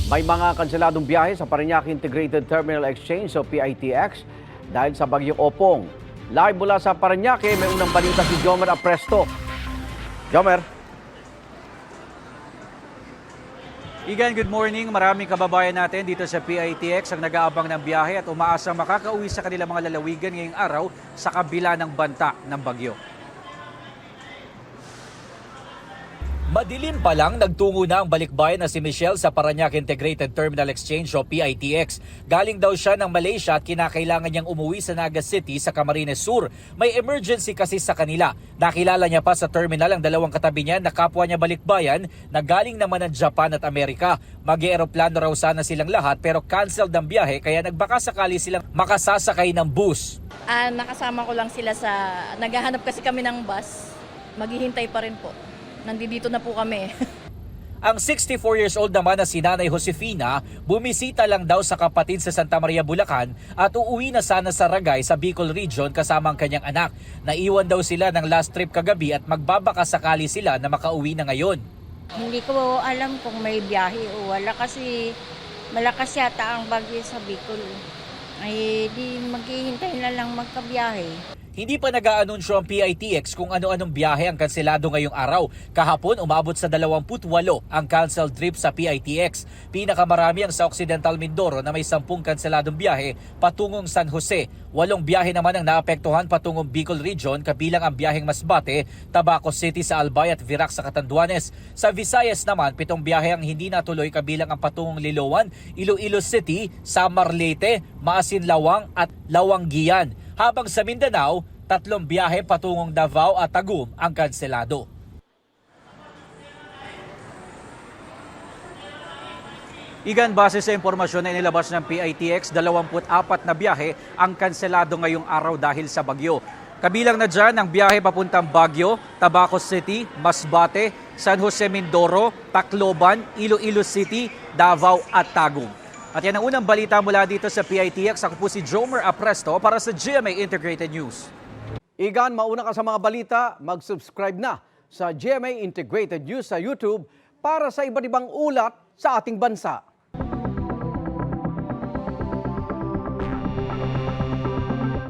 May mga kanseladong biyahe sa Parañaque Integrated Terminal Exchange o PITX dahil sa bagyong Opong. Live mula sa Parañaque, may unang balita si Jomer Apresto. Jomer. Igan, good morning. Maraming kababayan natin dito sa PITX ang nag-aabang ng biyahe at umaasang makakauwi sa kanilang mga lalawigan ngayong araw sa kabila ng banta ng bagyo. Madilim pa lang, nagtungo na ang balikbayan na si Michelle sa Parañaque Integrated Terminal Exchange o PITX. Galing daw siya ng Malaysia at kinakailangan niyang umuwi sa Naga City sa Camarines Sur. May emergency kasi sa kanila. Nakilala niya pa sa terminal ang dalawang katabi niya na kapwa niya balikbayan na galing naman ng Japan at Amerika. Mag-eroplano raw sana silang lahat pero canceled ang biyahe kaya nagbaka sakali silang makasasakay ng bus. Nakasama ko lang sila naghahanap kasi kami ng bus. Maghihintay pa rin po. Nandito na po kami. Ang 64 years old naman na si Nanay Josefina, bumisita lang daw sa kapatid sa Santa Maria, Bulacan at uuwi na sana sa Ragay sa Bicol Region kasama ang kanyang anak. Naiwan daw sila ng last trip kagabi at magbabaka sakali sila na makauwi na ngayon. Hindi ko alam kung may biyahe o wala kasi malakas yata ang bagyo sa Bicol. Ay di maghihintay na lang magkabiyahe. Hindi pa nag-aanunsyo ang PITX kung ano-anong biyahe ang kanselado ngayong araw. Kahapon, umabot sa 28 ang canceled trip sa PITX. Pinakamarami ang sa Occidental Mindoro na may 10 kanseladong biyahe patungong San Jose. 8 biyahe naman ang naapektuhan patungong Bicol Region, kabilang ang biyaheng Masbate, Tabaco City sa Albay at Virac sa Catanduanes. Sa Visayas naman, 7 biyahe ang hindi natuloy, kabilang ang patungong Liloan, Iloilo City, Samar Leyte, Maasinlawang at Lawanggian. Habang sa Mindanao, 3 biyahe patungong Davao at Tagum ang kanselado. Igan, base sa impormasyon na inilabas ng PITX, 24 na biyahe ang kanselado ngayong araw dahil sa bagyo. Kabilang na dyan ang biyahe papuntang Baguio, Tabaco City, Masbate, San Jose Mindoro, Tacloban, Iloilo City, Davao at Tagum. At yan ang unang balita mula dito sa PITX. Ako po si Jomer Apresto para sa GMA Integrated News. Igan, mauna ka sa mga balita, mag-subscribe na sa GMA Integrated News sa YouTube para sa iba't ibang ulat sa ating bansa.